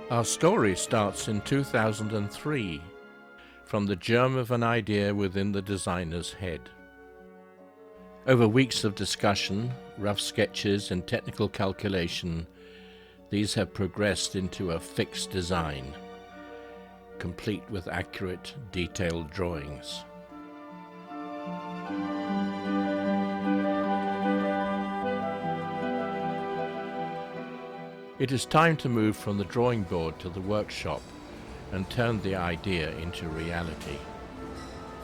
Our story starts in 2003, from the germ of an idea within the designer's head. Over weeks of discussion, rough sketches and technical calculation, these have progressed into a fixed design, complete with accurate, detailed drawings. It is time to move from the drawing board to the workshop and turn the idea into reality.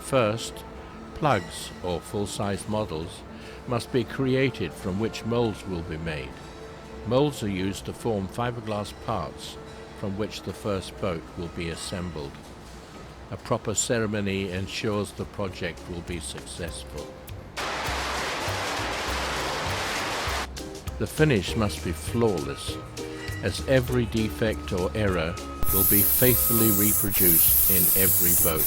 First, plugs, or full-size models, must be created from which molds will be made. Molds are used to form fiberglass parts from which the first boat will be assembled. A proper ceremony ensures the project will be successful. The finish must be flawless, as every defect or error will be faithfully reproduced in every boat.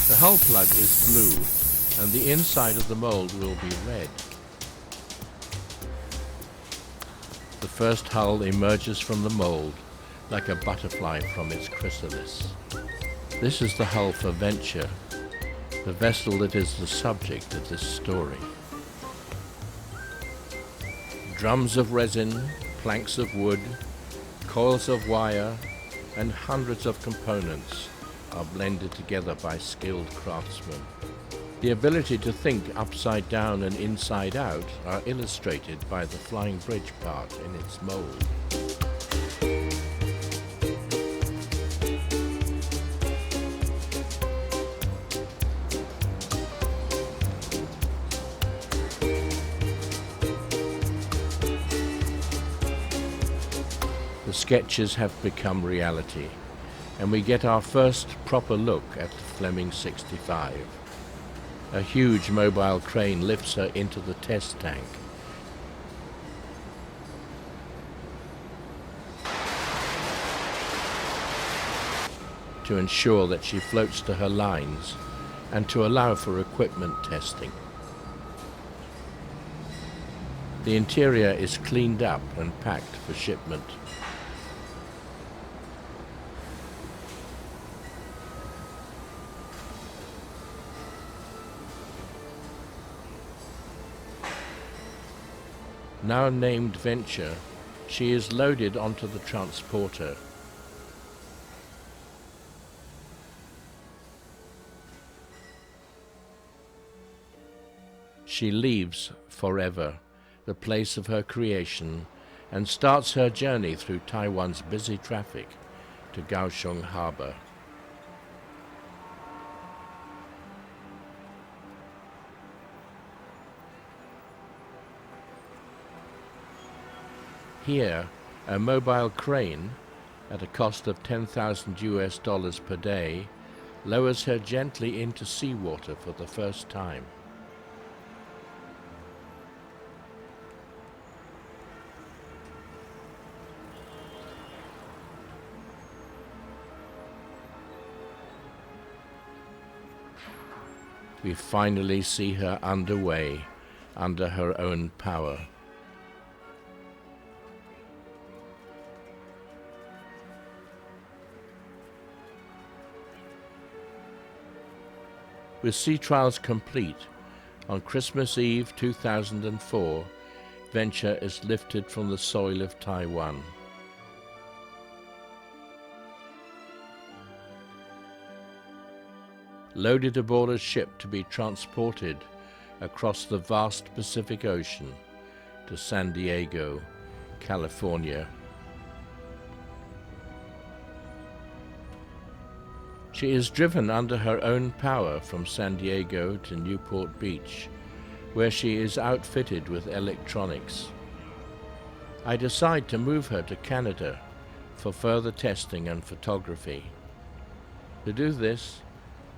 The hull plug is blue, and the inside of the mold will be red. The first hull emerges from the mold like a butterfly from its chrysalis. This is the hull for Venture, the vessel that is the subject of this story. Drums of resin, planks of wood, coils of wire, and hundreds of components are blended together by skilled craftsmen. The ability to think upside down and inside out are illustrated by the flying bridge part in its mold. The sketches have become reality, and we get our first proper look at the Fleming 65. A huge mobile crane lifts her into the test tank. To ensure that she floats to her lines and to allow for equipment testing. The interior is cleaned up and packed for shipment. Now named Venture, she is loaded onto the transporter. She leaves forever, the place of her creation, and starts her journey through Taiwan's busy traffic to Kaohsiung Harbor. Here, a mobile crane, at a cost of $10,000 per day, lowers her gently into seawater for the first time. We finally see her underway, under her own power. With sea trials complete, on Christmas Eve 2004, Venture is lifted from the soil of Taiwan. Loaded aboard a ship to be transported across the vast Pacific Ocean to San Diego, California. She is driven under her own power from San Diego to Newport Beach, where she is outfitted with electronics. I decide to move her to Canada for further testing and photography. To do this,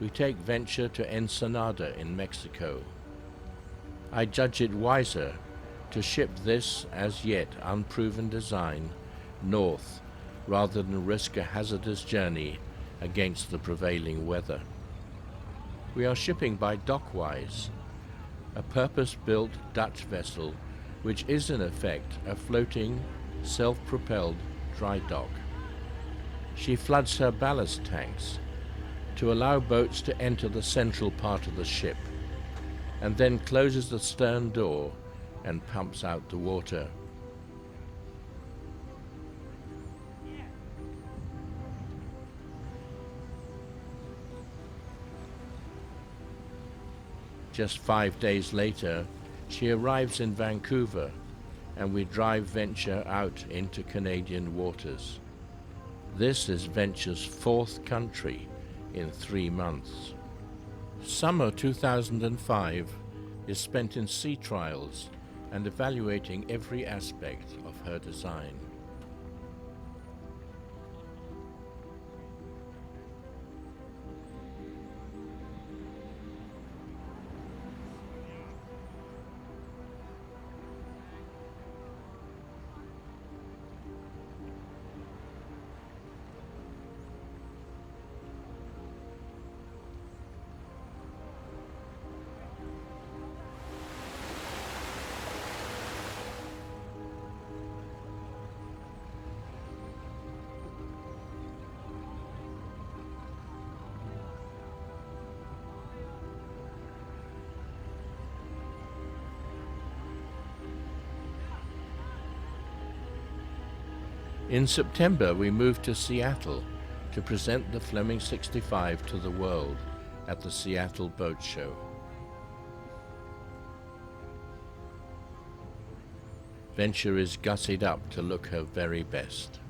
we take Venture to Ensenada in Mexico. I judge it wiser to ship this as yet unproven design north rather than risk a hazardous journey against the prevailing weather. We are shipping by Dockwise, a purpose-built Dutch vessel which is in effect a floating, self-propelled dry dock. She floods her ballast tanks to allow boats to enter the central part of the ship, and then closes the stern door and pumps out the water. Just 5 days later, she arrives in Vancouver, and we drive Venture out into Canadian waters. This is Venture's 4th country in 3 months. Summer 2005 is spent in sea trials and evaluating every aspect of her design. In September, we moved to Seattle to present the Fleming 65 to the world at the Seattle Boat Show. Venture is gussied up to look her very best.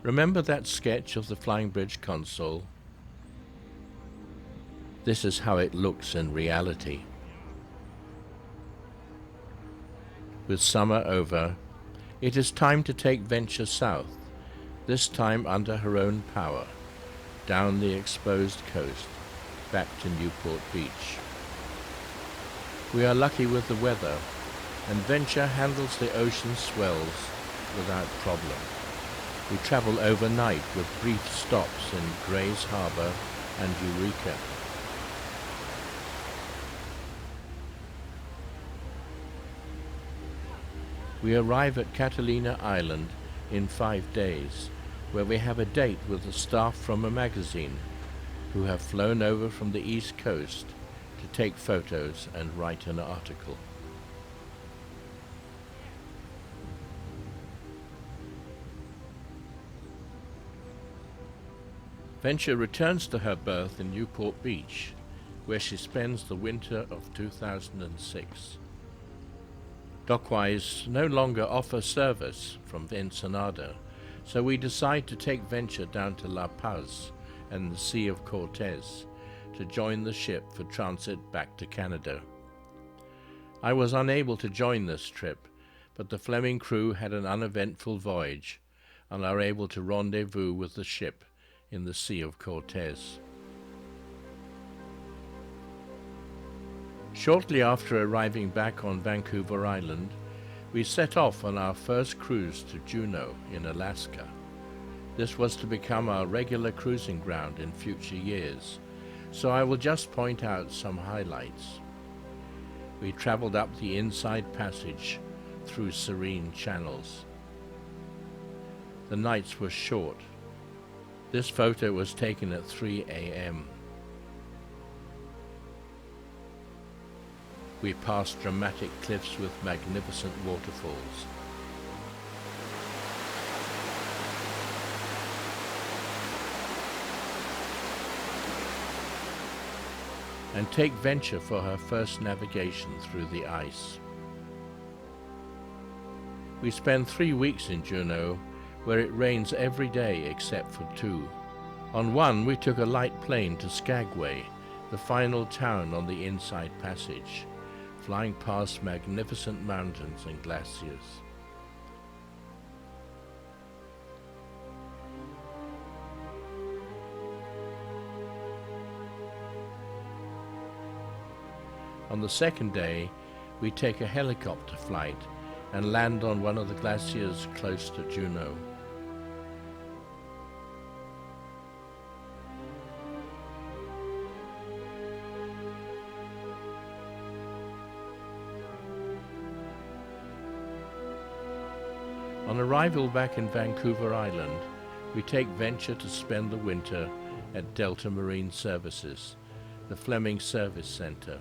Remember that sketch of the Flying Bridge console? This is how it looks in reality. With summer over, it is time to take Venture south, this time under her own power, down the exposed coast, back to Newport Beach. We are lucky with the weather, and Venture handles the ocean swells without problem. We travel overnight with brief stops in Grays Harbor and Eureka. We arrive at Catalina Island in 5 days, where we have a date with the staff from a magazine who have flown over from the East Coast to take photos and write an article. Venture returns to her berth in Newport Beach, where she spends the winter of 2006. Dockwise no longer offer service from Ensenada, so we decide to take Venture down to La Paz and the Sea of Cortez to join the ship for transit back to Canada. I was unable to join this trip, but the Fleming crew had an uneventful voyage and are able to rendezvous with the ship in the Sea of Cortez. Shortly after arriving back on Vancouver Island, we set off on our first cruise to Juneau in Alaska. This was to become our regular cruising ground in future years, so I will just point out some highlights. We traveled up the Inside Passage through serene channels. The nights were short. This photo was taken at 3 a.m. We passed dramatic cliffs with magnificent waterfalls. And take Venture for her first navigation through the ice. We spend 3 weeks in Juneau, where it rains every day except for 2. On one, we took a light plane to Skagway, the final town on the Inside Passage, flying past magnificent mountains and glaciers. On the second day, we take a helicopter flight and land on one of the glaciers close to Juneau. On arrival back in Vancouver Island, we take Venture to spend the winter at Delta Marine Services, the Fleming Service Center.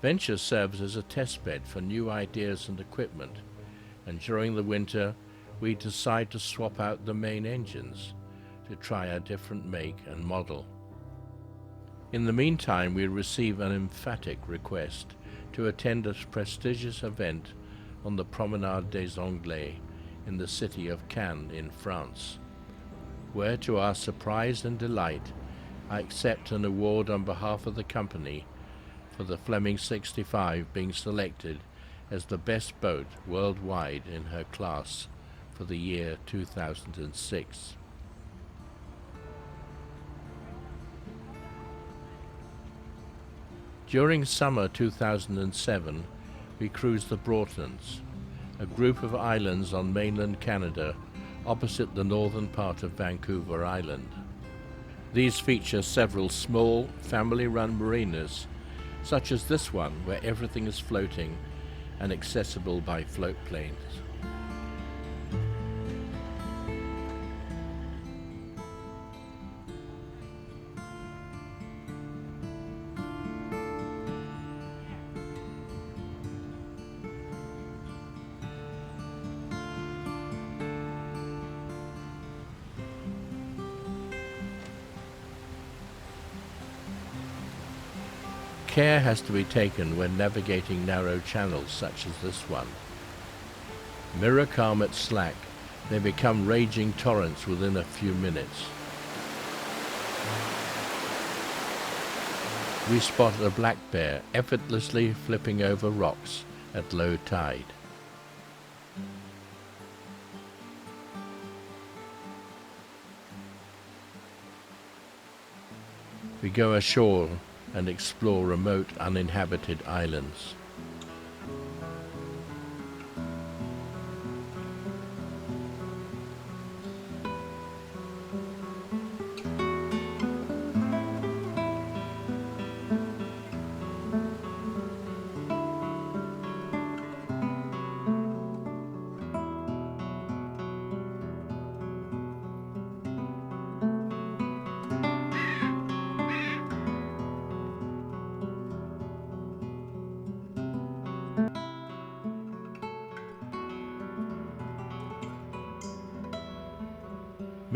Venture serves as a testbed for new ideas and equipment, and during the winter we decide to swap out the main engines to try a different make and model. In the meantime, we receive an emphatic request to attend a prestigious event on the Promenade des Anglais in the city of Cannes in France, where, to our surprise and delight, I accept an award on behalf of the company for the Fleming 65 being selected as the best boat worldwide in her class for the year 2006. During summer 2007, we cruised the Broughtons, a group of islands on mainland Canada opposite the northern part of Vancouver Island. These feature several small, family-run marinas, such as this one where everything is floating and accessible by float planes. Care has to be taken when navigating narrow channels such as this one. Mirror calm at slack, they become raging torrents within a few minutes. We spot a black bear effortlessly flipping over rocks at low tide. We go ashore and explore remote uninhabited islands.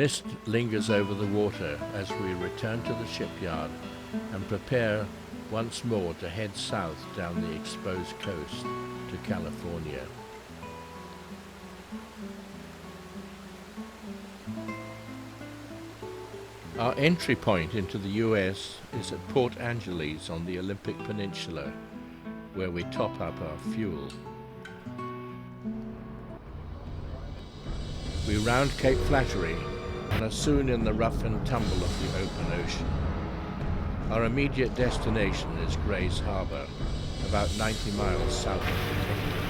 Mist lingers over the water as we return to the shipyard and prepare once more to head south down the exposed coast to California. Our entry point into the US is at Port Angeles on the Olympic Peninsula, where we top up our fuel. We round Cape Flattery and are soon in the rough and tumble of the open ocean. Our immediate destination is Grays Harbor, about 90 miles south of the Cape.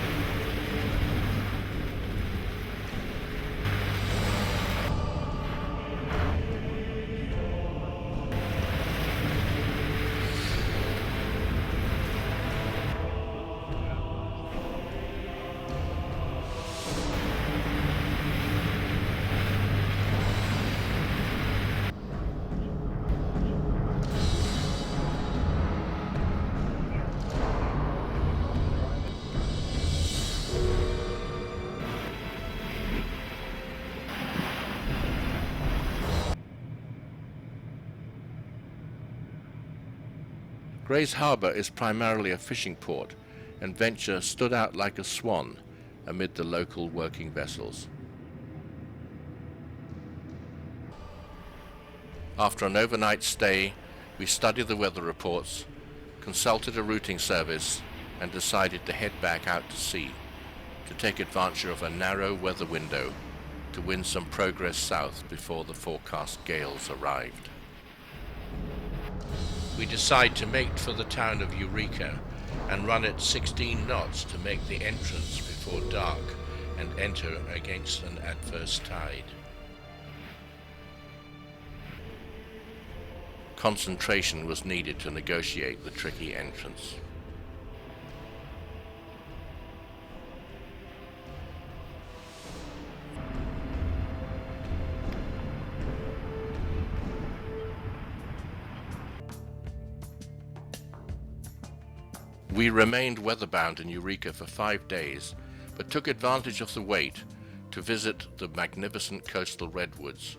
Grays Harbor is primarily a fishing port, and Venture stood out like a swan amid the local working vessels. After an overnight stay, we studied the weather reports, consulted a routing service, and decided to head back out to sea to take advantage of a narrow weather window to win some progress south before the forecast gales arrived. We decide to make for the town of Eureka and run at 16 knots to make the entrance before dark and enter against an adverse tide. Concentration was needed to negotiate the tricky entrance. We remained weatherbound in Eureka for 5 days, but took advantage of the wait to visit the magnificent coastal redwoods.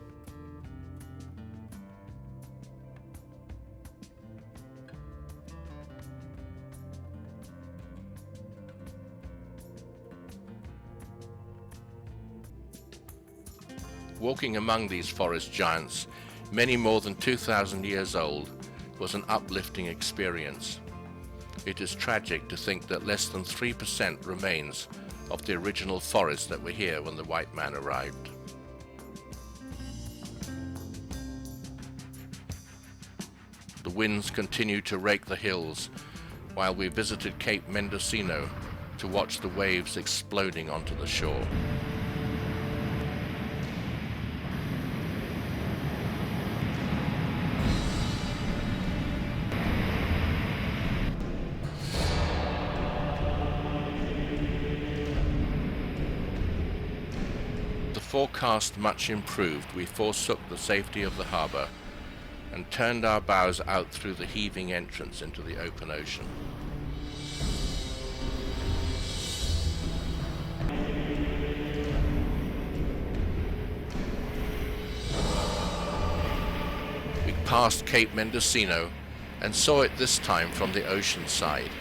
Walking among these forest giants, many more than 2,000 years old, was an uplifting experience. It is tragic to think that less than 3% remains of the original forest that were here when the white man arrived. The winds continued to rake the hills while we visited Cape Mendocino to watch the waves exploding onto the shore. Forecast much improved, we forsook the safety of the harbour and turned our bows out through the heaving entrance into the open ocean. We passed Cape Mendocino and saw it this time from the ocean side.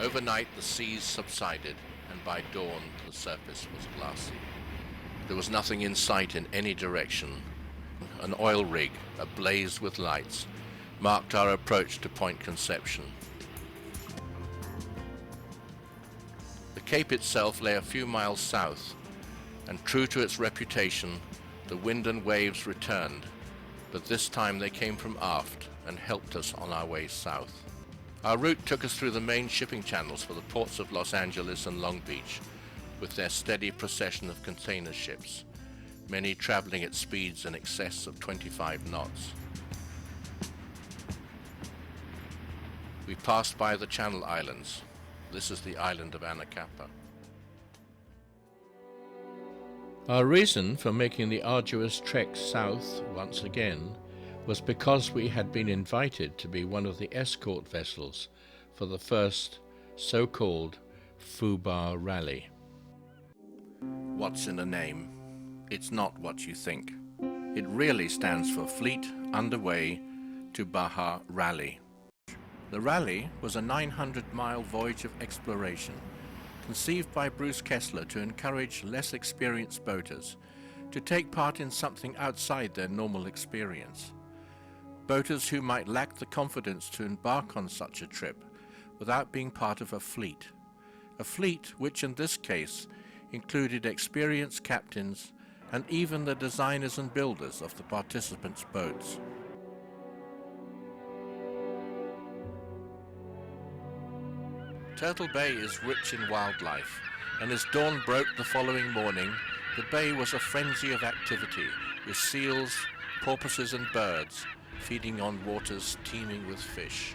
Overnight the seas subsided, and by dawn the surface was glassy. There was nothing in sight in any direction. An oil rig, ablaze with lights, marked our approach to Point Conception. The cape itself lay a few miles south, and true to its reputation, the wind and waves returned, but this time they came from aft and helped us on our way south. Our route took us through the main shipping channels for the ports of Los Angeles and Long Beach, with their steady procession of container ships, many traveling at speeds in excess of 25 knots. We passed by the Channel Islands. This is the island of Anacapa. Our reason for making the arduous trek south once again was because we had been invited to be one of the escort vessels for the first so-called FUBAR rally. What's in a name? It's not what you think. It really stands for Fleet Underway to Baja Rally. The rally was a 900-mile voyage of exploration, conceived by Bruce Kessler to encourage less experienced boaters to take part in something outside their normal experience. Boaters who might lack the confidence to embark on such a trip without being part of a fleet which in this case included experienced captains and even the designers and builders of the participants' boats. Turtle Bay is rich in wildlife, and as dawn broke the following morning, the bay was a frenzy of activity, with seals, porpoises and birds feeding on waters teeming with fish.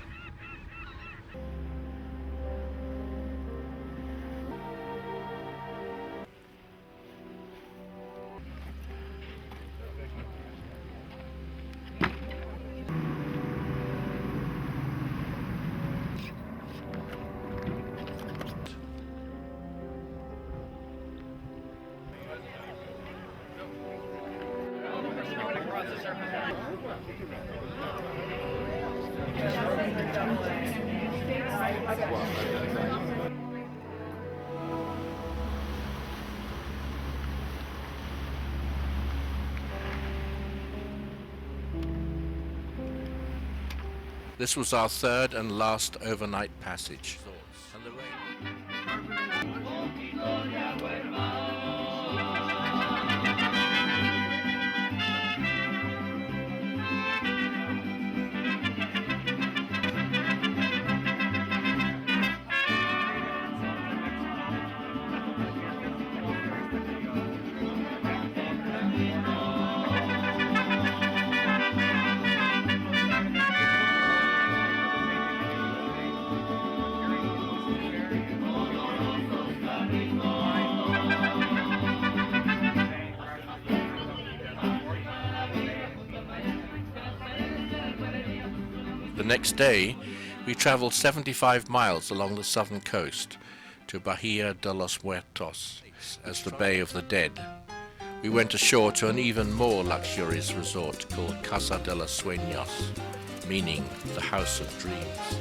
This was our third and last overnight passage. And the rain... The next day, we traveled 75 miles along the southern coast to Bahia de los Muertos, as the Bay of the Dead. We went ashore to an even more luxurious resort called Casa de los Sueños, meaning the House of Dreams.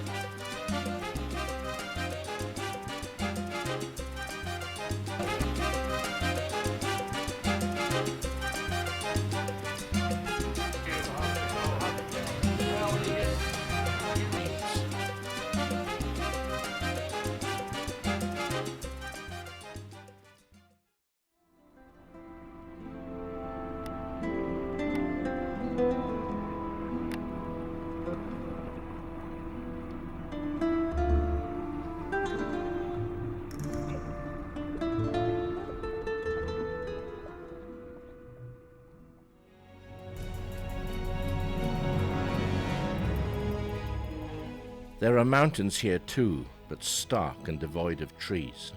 There are mountains here too, but stark and devoid of trees.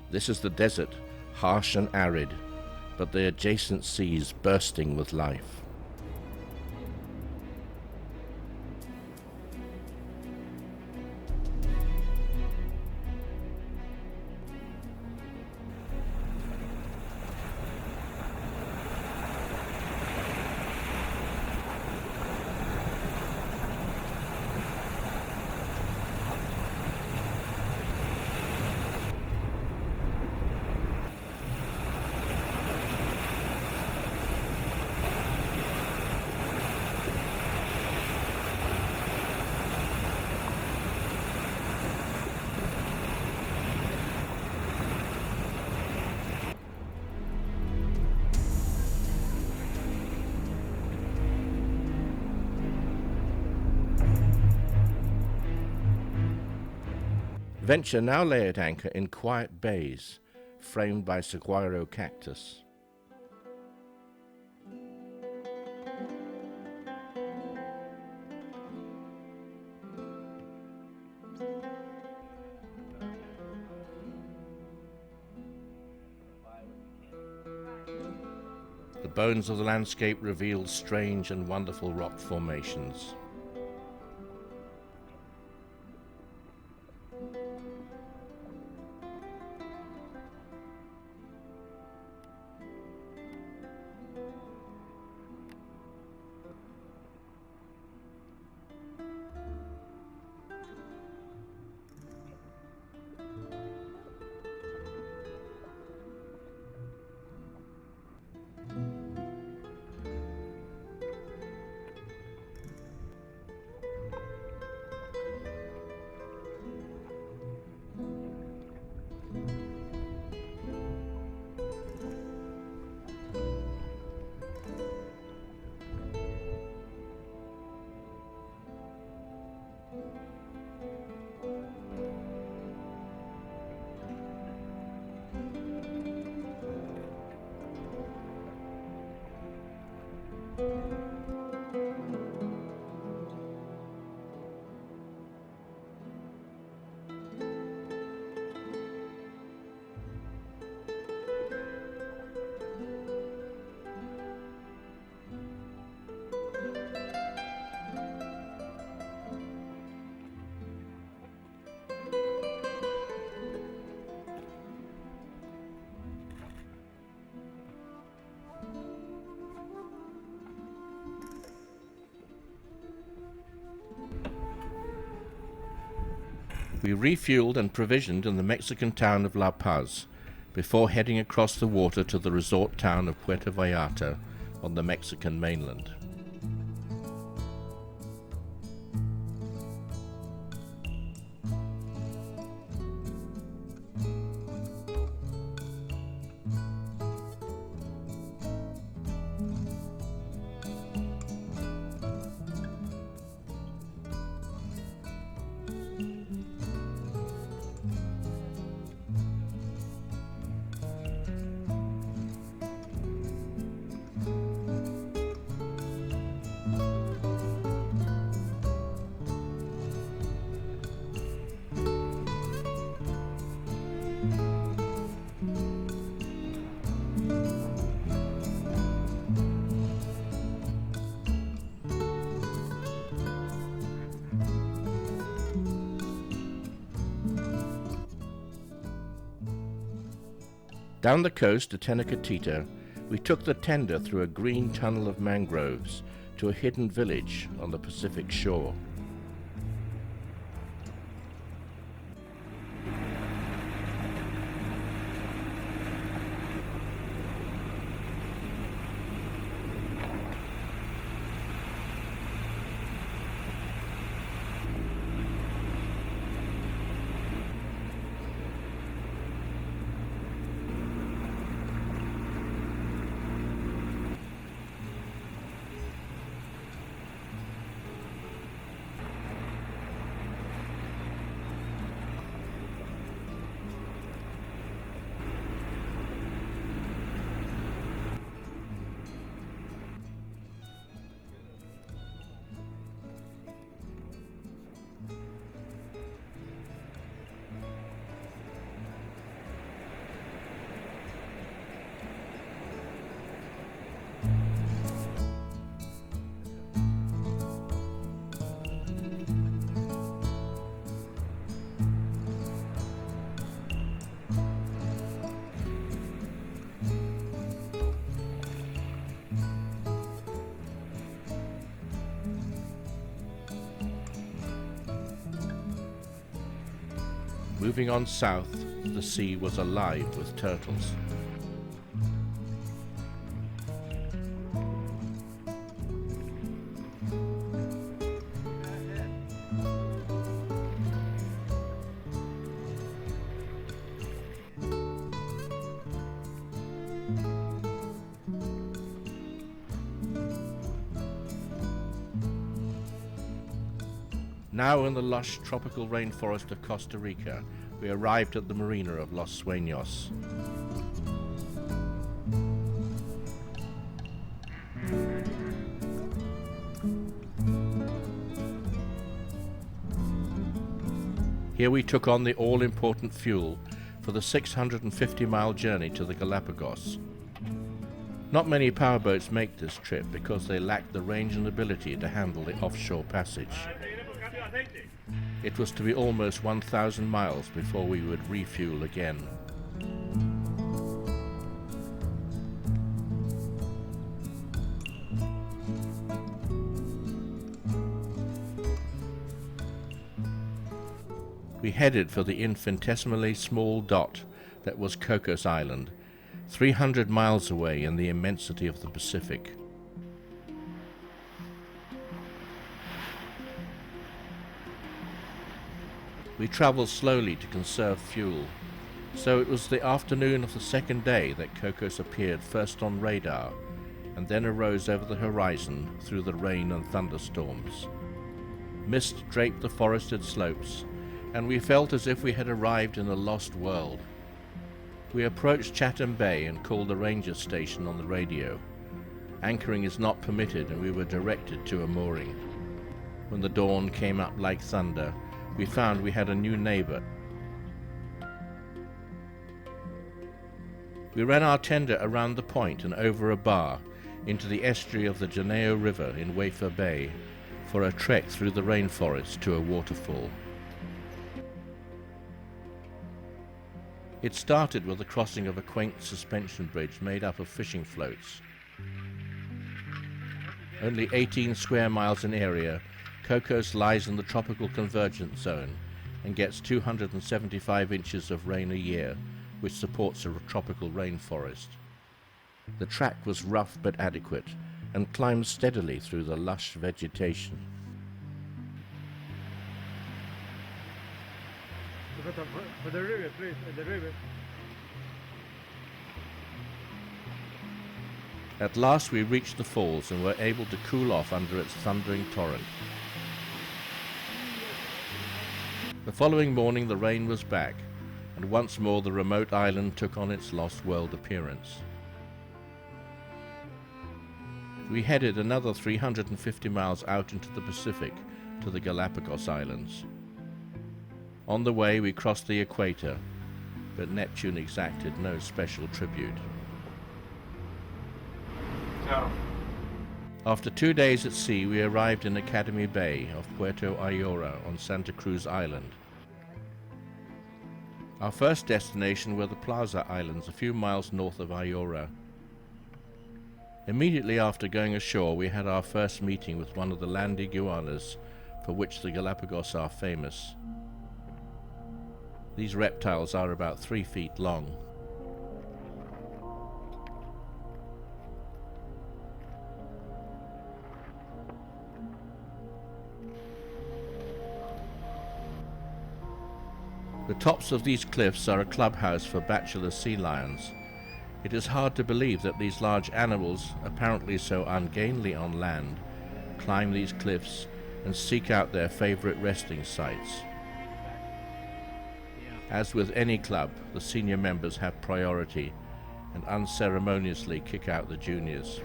This is the desert, harsh and arid, but the adjacent seas bursting with life. Venture now lay at anchor in quiet bays, framed by saguaro cactus. The bones of the landscape reveal strange and wonderful rock formations. We refueled and provisioned in the Mexican town of La Paz before heading across the water to the resort town of Puerto Vallarta on the Mexican mainland. Down the coast to Tenacatita, we took the tender through a green tunnel of mangroves to a hidden village on the Pacific shore. Moving on south, the sea was alive with turtles. Now in the lush tropical rainforest of Costa Rica, we arrived at the marina of Los Sueños. Here we took on the all-important fuel for the 650-mile journey to the Galapagos. Not many powerboats make this trip because they lack the range and ability to handle the offshore passage. It was to be almost 1,000 miles before we would refuel again. We headed for the infinitesimally small dot that was Cocos Island, 300 miles away in the immensity of the Pacific. We travelled slowly to conserve fuel, so it was the afternoon of the second day that Cocos appeared first on radar and then arose over the horizon through the rain and thunderstorms. Mist draped the forested slopes, and we felt as if we had arrived in a lost world. We approached Chatham Bay and called the ranger station on the radio. Anchoring is not permitted, and we were directed to a mooring. When the dawn came up like thunder, we found we had a new neighbor. We ran our tender around the point and over a bar into the estuary of the Janeo River in Wafer Bay for a trek through the rainforest to a waterfall. It started with the crossing of a quaint suspension bridge made up of fishing floats. Only 18 square miles in area, Cocos lies in the tropical convergence zone and gets 275 inches of rain a year, which supports a tropical rainforest. The track was rough but adequate and climbed steadily through the lush vegetation. For the river, please, the river. At last we reached the falls and were able to cool off under its thundering torrent. The following morning the rain was back, and once more the remote island took on its lost world appearance. We headed another 350 miles out into the Pacific to the Galapagos Islands. On the way we crossed the equator, but Neptune exacted no special tribute. Ciao. After 2 days at sea, we arrived in Academy Bay of Puerto Ayora on Santa Cruz Island. Our first destination were the Plaza Islands, a few miles north of Ayora. Immediately after going ashore, we had our first meeting with one of the land iguanas for which the Galapagos are famous. These reptiles are about 3 feet long. The tops of these cliffs are a clubhouse for bachelor sea lions. It is hard to believe that these large animals, apparently so ungainly on land, climb these cliffs and seek out their favorite resting sites. As with any club, the senior members have priority and unceremoniously kick out the juniors.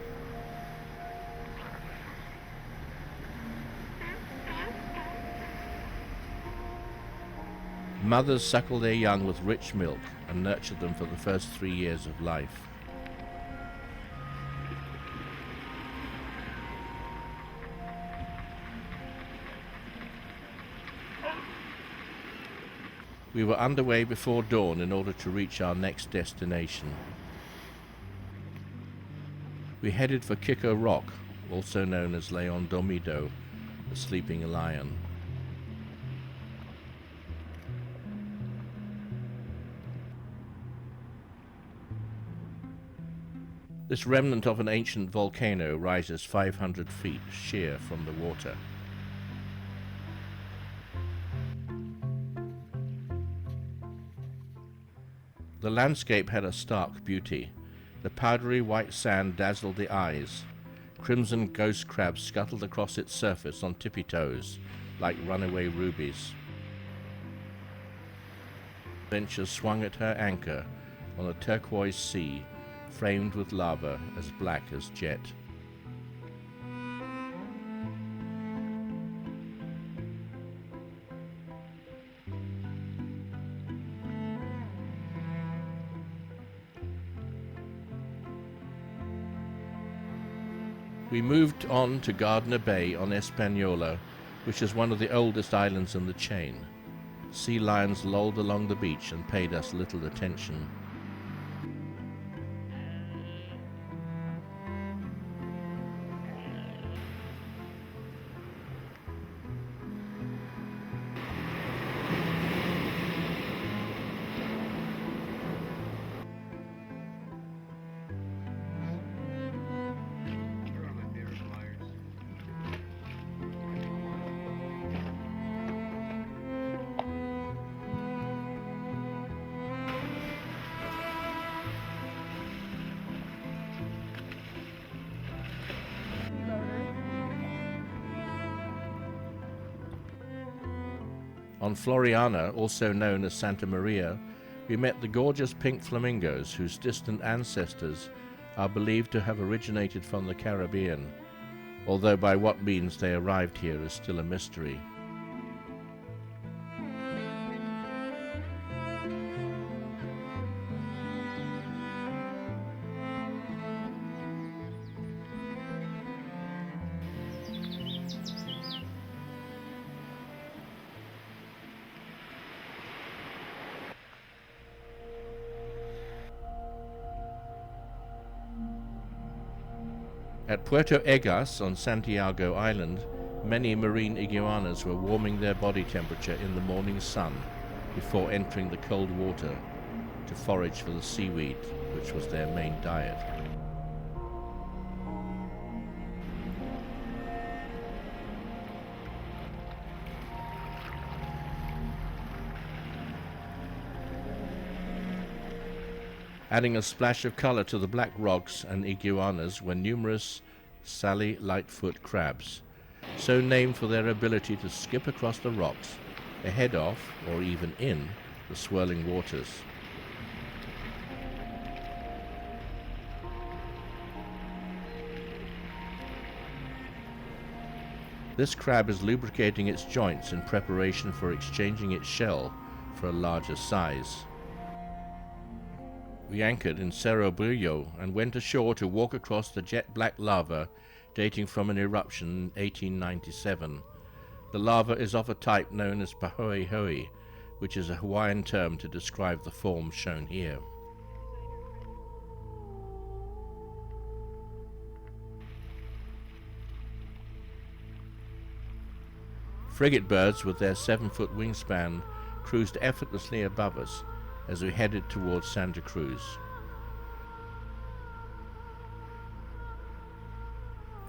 Mothers suckle their young with rich milk and nurture them for the first 3 years of life. We were underway before dawn in order to reach our next destination. We headed for Kiko Rock, also known as Leon Dormido, the sleeping lion. This remnant of an ancient volcano rises 500 feet sheer from the water. The landscape had a stark beauty. The powdery white sand dazzled the eyes. Crimson ghost crabs scuttled across its surface on tippy toes, like runaway rubies. Venture swung at her anchor on a turquoise sea, framed with lava as black as jet. We moved on to Gardner Bay on Espanola, which is one of the oldest islands in the chain. Sea lions lolled along the beach and paid us little attention. On Floriana, also known as Santa Maria, we met the gorgeous pink flamingos whose distant ancestors are believed to have originated from the Caribbean, although by what means they arrived here is still a mystery. At Puerto Egas on Santiago Island, many marine iguanas were warming their body temperature in the morning sun before entering the cold water to forage for the seaweed, which was their main diet. Adding a splash of color to the black rocks and iguanas were numerous Sally Lightfoot crabs, so named for their ability to skip across the rocks, ahead of, or even in, the swirling waters. This crab is lubricating its joints in preparation for exchanging its shell for a larger size. We anchored in Cerro Brillo and went ashore to walk across the jet-black lava dating from an eruption in 1897. The lava is of a type known as Pahoehoe, which is a Hawaiian term to describe the form shown here. Frigate birds with their 7-foot wingspan cruised effortlessly above us as we headed towards Santa Cruz.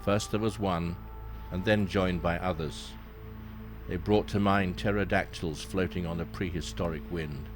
First there was one, and then joined by others. They brought to mind pterodactyls floating on a prehistoric wind.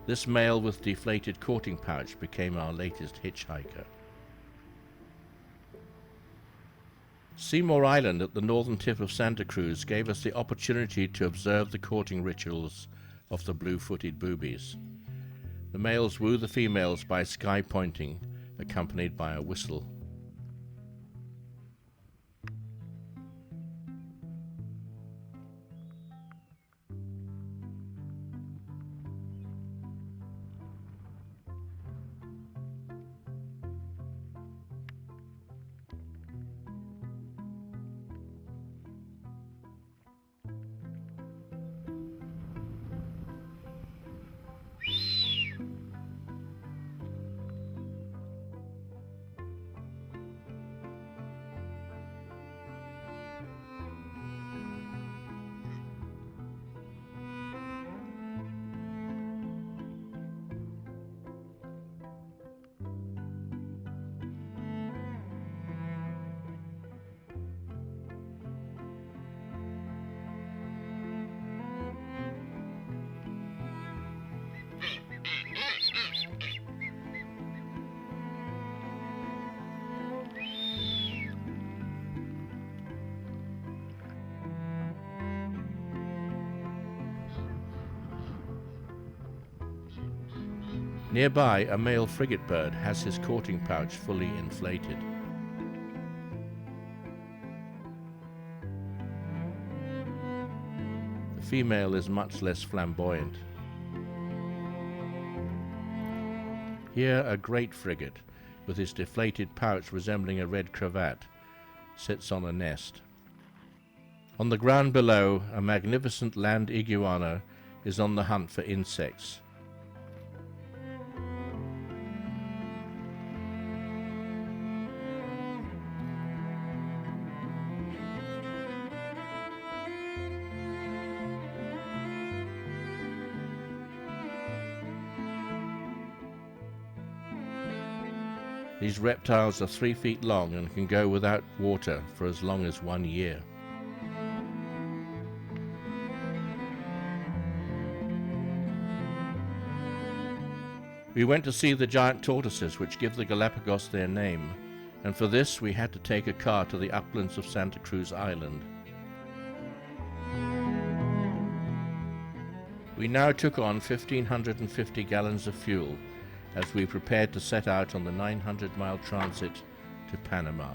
This male with deflated courting pouch became our latest hitchhiker. Seymour Island at the northern tip of Santa Cruz gave us the opportunity to observe the courting rituals of the blue-footed boobies. The males woo the females by sky pointing, accompanied by a whistle. Nearby, a male frigate bird has his courting pouch fully inflated. The female is much less flamboyant. Here, a great frigate, with his deflated pouch resembling a red cravat, sits on a nest. On the ground below, a magnificent land iguana is on the hunt for insects. These reptiles are 3 feet long and can go without water for as long as 1 year. We went to see the giant tortoises which give the Galapagos their name, and for this we had to take a car to the uplands of Santa Cruz Island. We now took on 1,550 gallons of fuel as we prepared to set out on the 900-mile transit to Panama.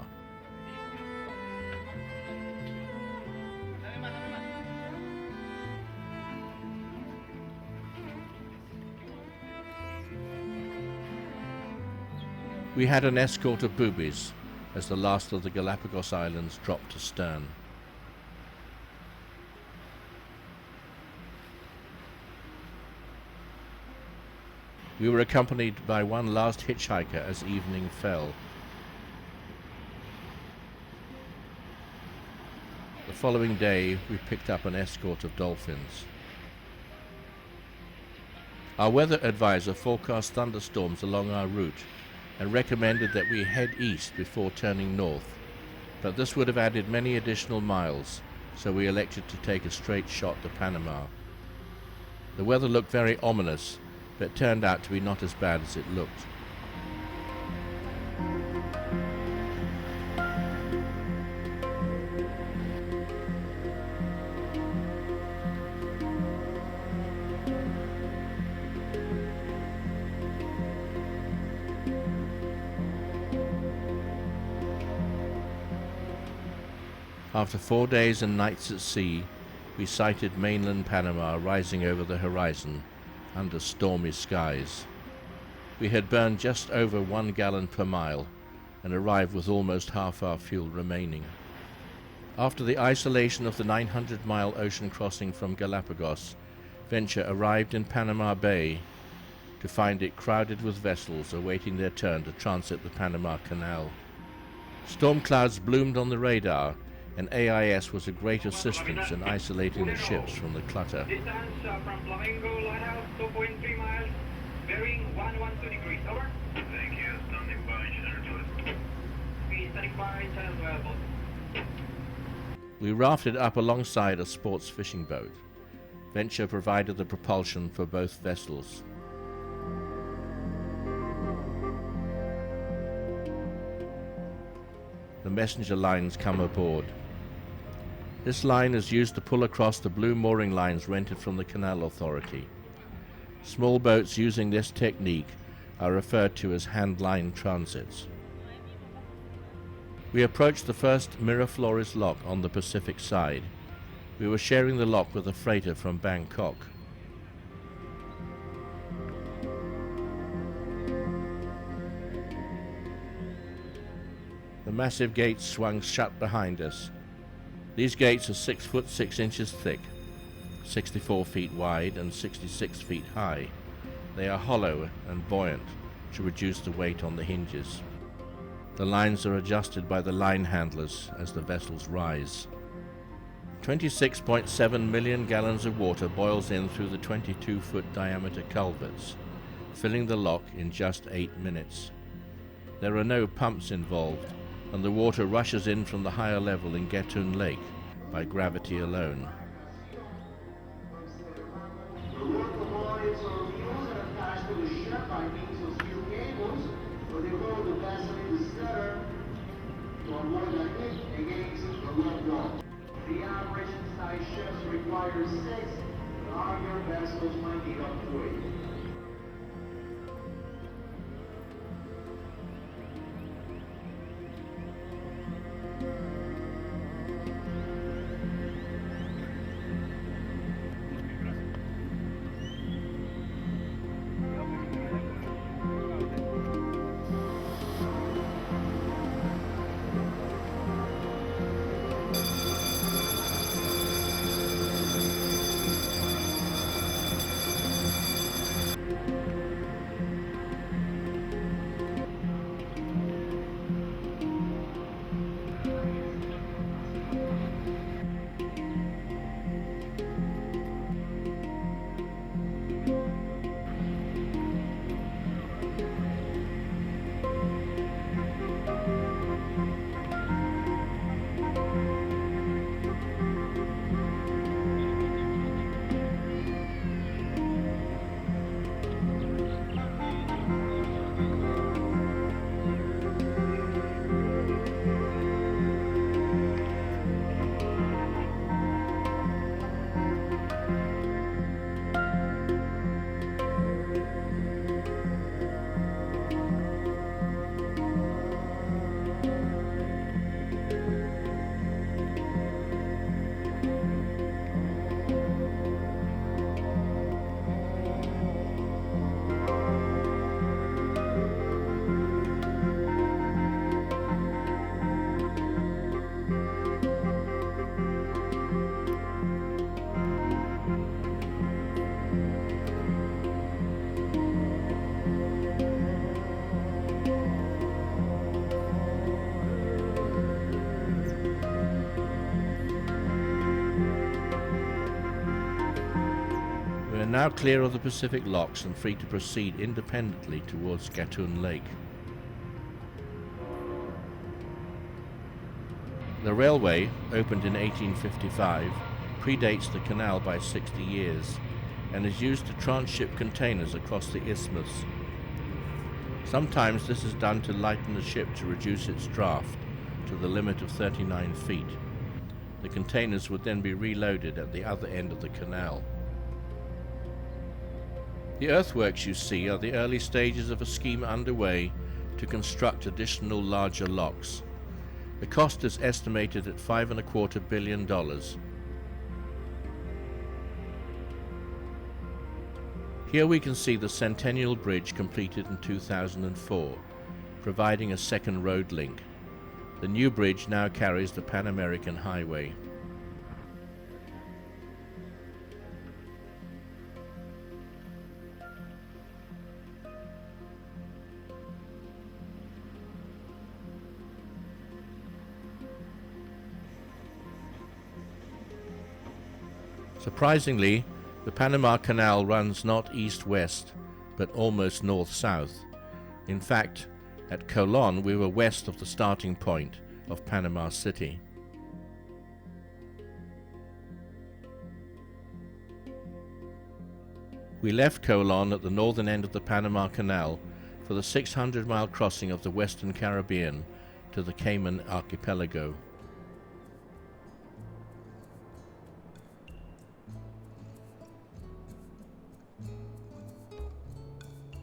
We had an escort of boobies as the last of the Galapagos Islands dropped astern. We were accompanied by one last hitchhiker as evening fell. The following day, we picked up an escort of dolphins. Our weather advisor forecast thunderstorms along our route and recommended that we head east before turning north, but this would have added many additional miles, so we elected to take a straight shot to Panama. The weather looked very ominous, but turned out to be not as bad as it looked. After 4 days and nights at sea, we sighted mainland Panama rising over the horizon under stormy skies. We had burned just over 1 gallon per mile and arrived with almost half our fuel remaining. After the isolation of the 900-mile ocean crossing from Galapagos, Venture arrived in Panama Bay to find it crowded with vessels awaiting their turn to transit the Panama Canal. Storm clouds bloomed on the radar, and AIS was a great assistance in isolating the ships from the clutter. Distance from Flamingo Lighthouse, 2.3 miles, bearing 112 degrees, over. Thank you. Standing by, Channel 12. Be standing by, Channel 12. We rafted up alongside a sports fishing boat. Venture provided the propulsion for both vessels. The messenger lines come aboard. This line is used to pull across the blue mooring lines rented from the Canal Authority. Small boats using this technique are referred to as hand-line transits. We approached the first Miraflores lock on the Pacific side. We were sharing the lock with a freighter from Bangkok. The massive gates swung shut behind us. These gates are 6 foot 6 inches thick, 64 feet wide and 66 feet high. They are hollow and buoyant to reduce the weight on the hinges. The lines are adjusted by the line handlers as the vessels rise. 26.7 million gallons of water boils in through the 22-foot diameter culverts, filling the lock in just 8 minutes. There are no pumps involved, and the water rushes in from the higher level in Gatun Lake by gravity alone. The locomotives are used and attached to the ship by means of steel cables, or they roll the vessel in the center to avoid the hit against the load wall. The average size ships require 6, larger vessels might need up to 8. now clear of the Pacific locks and free to proceed independently towards Gatun Lake. The railway, opened in 1855, predates the canal by 60 years and is used to transship containers across the isthmus. Sometimes this is done to lighten the ship to reduce its draft to the limit of 39 feet. The containers would then be reloaded at the other end of the canal. The earthworks you see are the early stages of a scheme underway to construct additional larger locks. The cost is estimated at $5.25 billion. Here we can see the Centennial Bridge completed in 2004, providing a second road link. The new bridge now carries the Pan American Highway. Surprisingly, the Panama Canal runs not east-west, but almost north-south. In fact, at Colon we were west of the starting point of Panama City. We left Colon at the northern end of the Panama Canal for the 600-mile crossing of the Western Caribbean to the Cayman archipelago.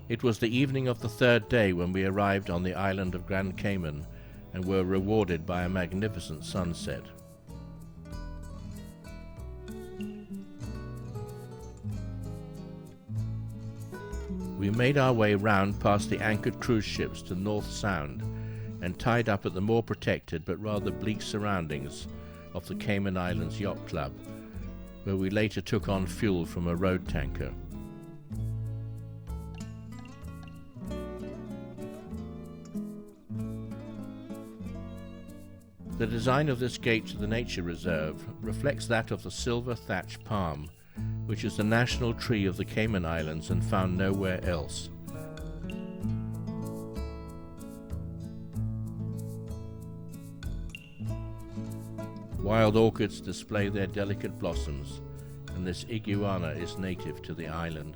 It was the evening of the third day when we arrived on the island of Grand Cayman and were rewarded by a magnificent sunset. We made our way round past the anchored cruise ships to North Sound and tied up at the more protected but rather bleak surroundings of the Cayman Islands Yacht Club, where we later took on fuel from a road tanker. The design of this gate to the nature reserve reflects that of the silver thatch palm, which is the national tree of the Cayman Islands and found nowhere else. Wild orchids display their delicate blossoms, and this iguana is native to the island.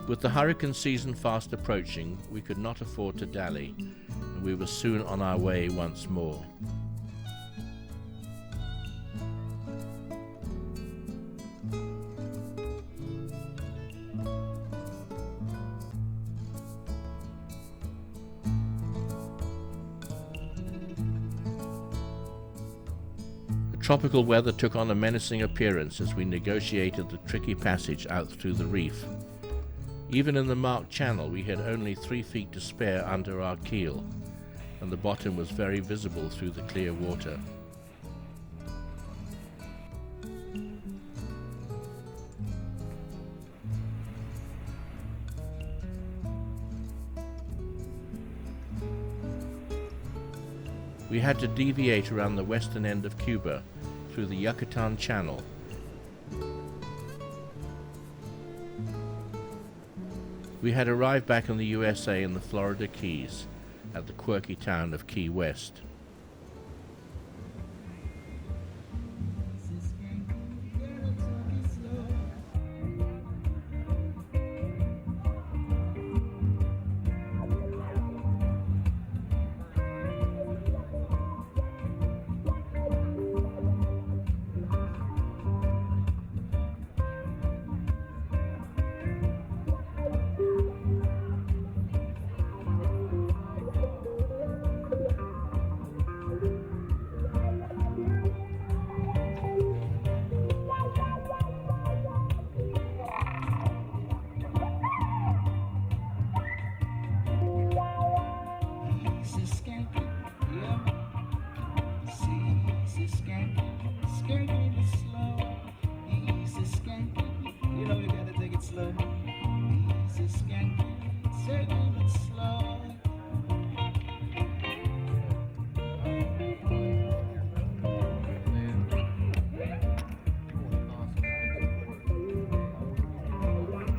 With the hurricane season fast approaching, we could not afford to dally, and we were soon on our way once more. The tropical weather took on a menacing appearance as we negotiated the tricky passage out through the reef. Even in the marked channel we had only 3 feet to spare under our keel, and the bottom was very visible through the clear water. We had to deviate around the western end of Cuba through the Yucatan Channel. We had arrived back in the USA in the Florida Keys, at the quirky town of Key West.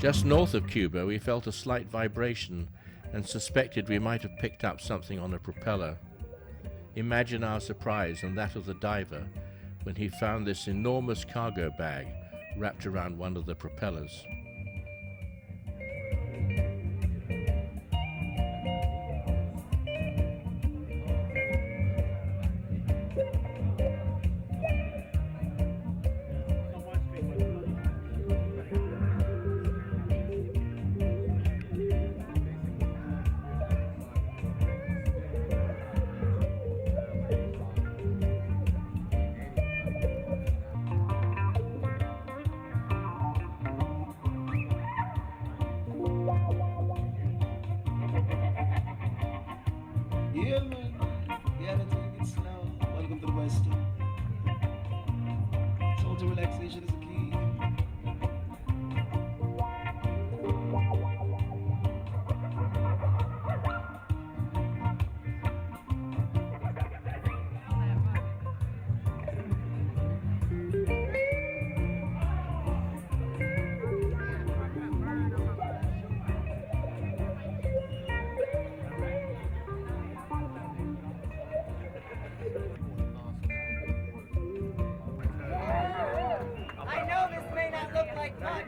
Just north of Cuba, we felt a slight vibration and suspected we might have picked up something on a propeller. Imagine our surprise and that of the diver when he found this enormous cargo bag wrapped around one of the propellers. Yeah, man. Gotta take it slow. Welcome to the Western. Total relaxation is the key. I know this may not look like much,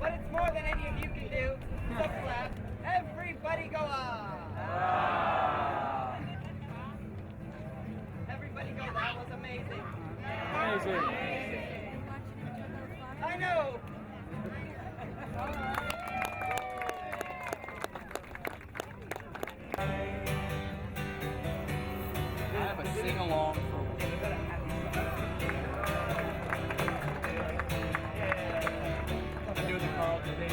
but it's more than any of you can do. So clap. Everybody go ah! Everybody go, that was amazing. Amazing. I know. I have a sing-along for I'm doing the call today.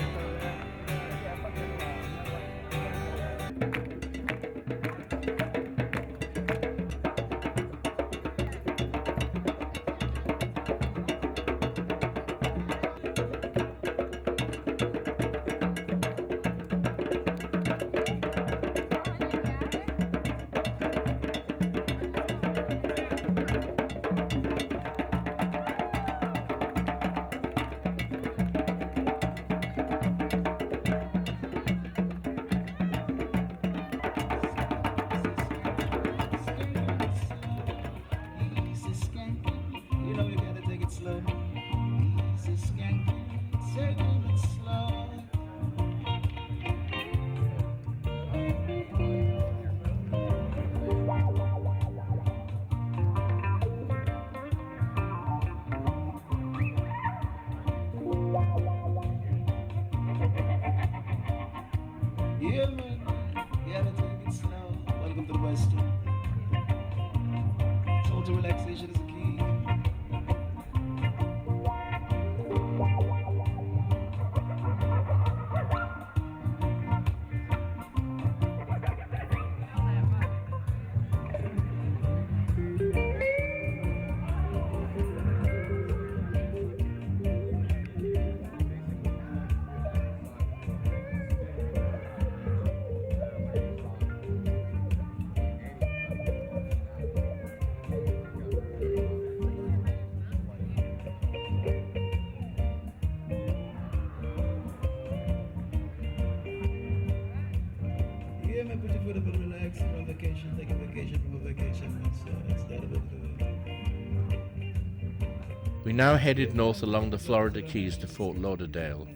Easy skanking. You know you gotta take it slow. Easy skanking. Taking it slow. Yeah, man. Gotta take it slow. Welcome to the Western. Total relaxation is the key. Yeah, man, put your foot up and relax. We're on vacation, take a vacation from a vacation. It's that about it. We now headed north along the Florida Keys to Fort Lauderdale.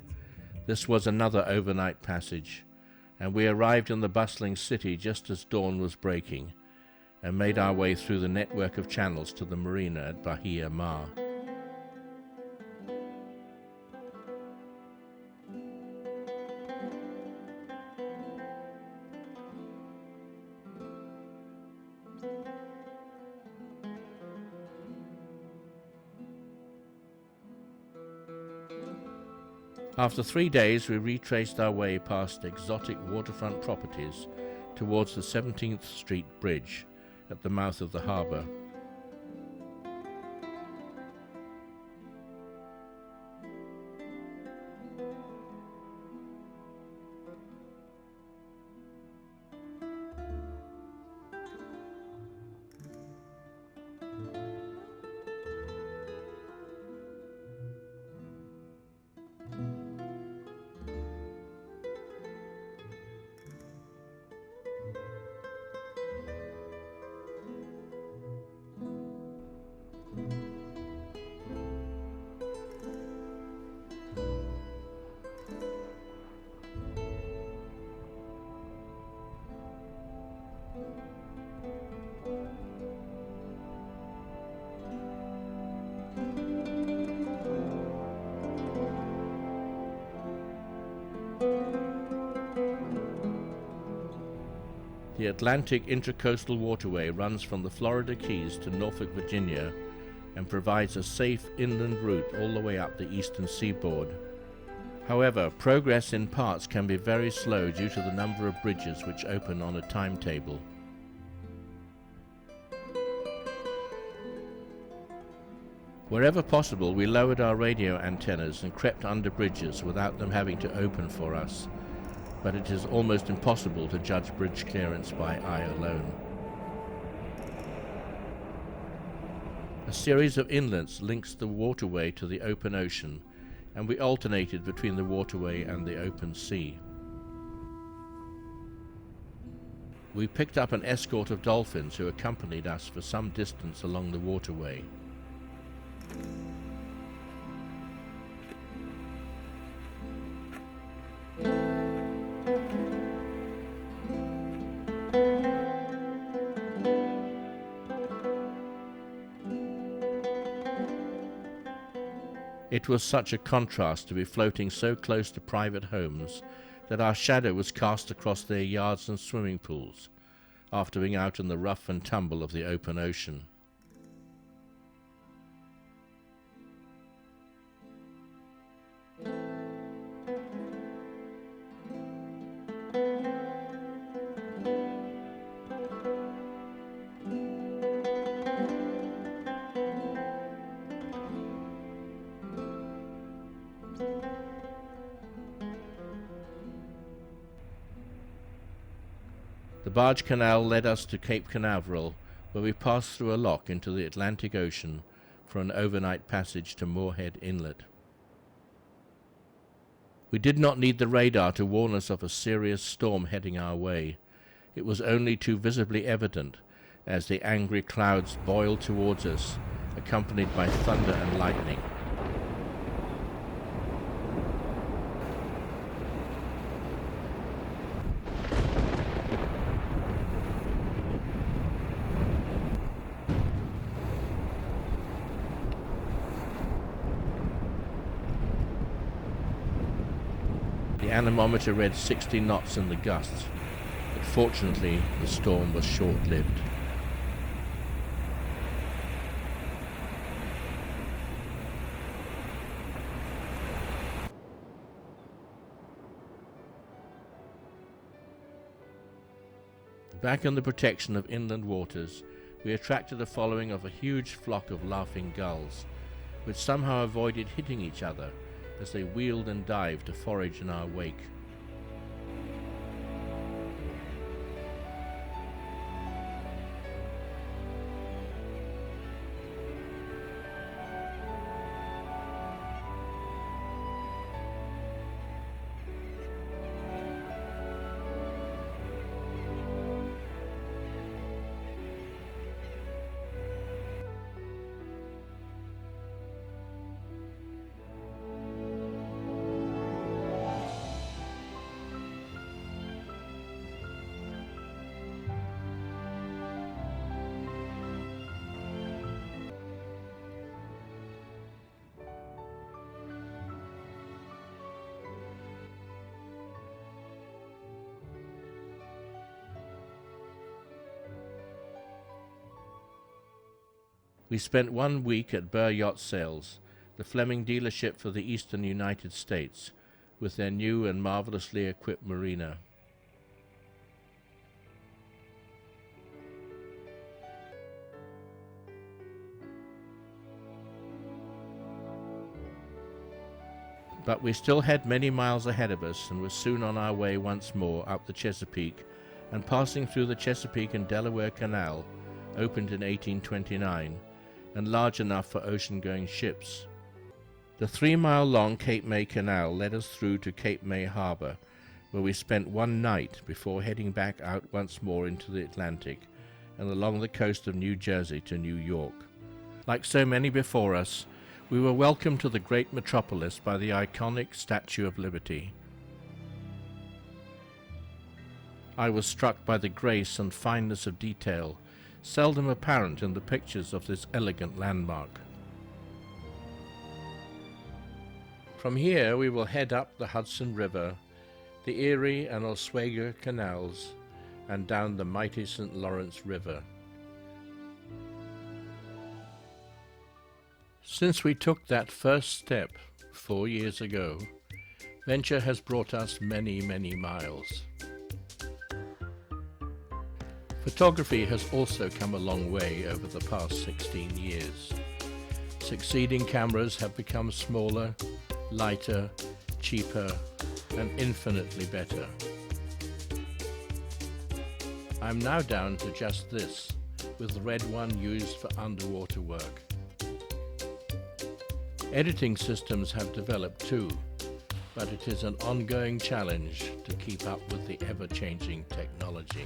This was another overnight passage, and we arrived in the bustling city just as dawn was breaking, and made our way through the network of channels to the marina at Bahia Mar. After 3 days, we retraced our way past exotic waterfront properties towards the 17th Street Bridge at the mouth of the harbour. The Atlantic Intracoastal Waterway runs from the Florida Keys to Norfolk, Virginia, and provides a safe inland route all the way up the eastern seaboard. However, progress in parts can be very slow due to the number of bridges which open on a timetable. Wherever possible, we lowered our radio antennas and crept under bridges without them having to open for us, but it is almost impossible to judge bridge clearance by eye alone. A series of inlets links the waterway to the open ocean, and we alternated between the waterway and the open sea. We picked up an escort of dolphins who accompanied us for some distance along the waterway. It was such a contrast to be floating so close to private homes that our shadow was cast across their yards and swimming pools, after being out in the rough and tumble of the open ocean. The barge canal led us to Cape Canaveral, where we passed through a lock into the Atlantic Ocean for an overnight passage to Moorhead Inlet. We did not need the radar to warn us of a serious storm heading our way. It was only too visibly evident as the angry clouds boiled towards us, accompanied by thunder and lightning. The anemometer read 60 knots in the gusts, but fortunately the storm was short-lived. Back in the protection of inland waters, we attracted a following of a huge flock of laughing gulls, which somehow avoided hitting each other as they wheeled and dived to forage in our wake. We spent 1 week at Burr Yacht Sales, the Fleming dealership for the eastern United States, with their new and marvelously equipped marina. But we still had many miles ahead of us and were soon on our way once more up the Chesapeake and passing through the Chesapeake and Delaware Canal, opened in 1829, and large enough for ocean-going ships. The 3-mile-long Cape May Canal led us through to Cape May Harbor, where we spent 1 night before heading back out once more into the Atlantic and along the coast of New Jersey to New York. Like so many before us, we were welcomed to the great metropolis by the iconic Statue of Liberty. I was struck by the grace and fineness of detail seldom apparent in the pictures of this elegant landmark. From here we will head up the Hudson River, the Erie and Oswego canals, and down the mighty St. Lawrence River. Since we took that first step 4 years ago, venture has brought us many, many miles. Photography has also come a long way over the past 16 years. Succeeding cameras have become smaller, lighter, cheaper, and infinitely better. I'm now down to just this, with the red one used for underwater work. Editing systems have developed too, but it is an ongoing challenge to keep up with the ever-changing technology.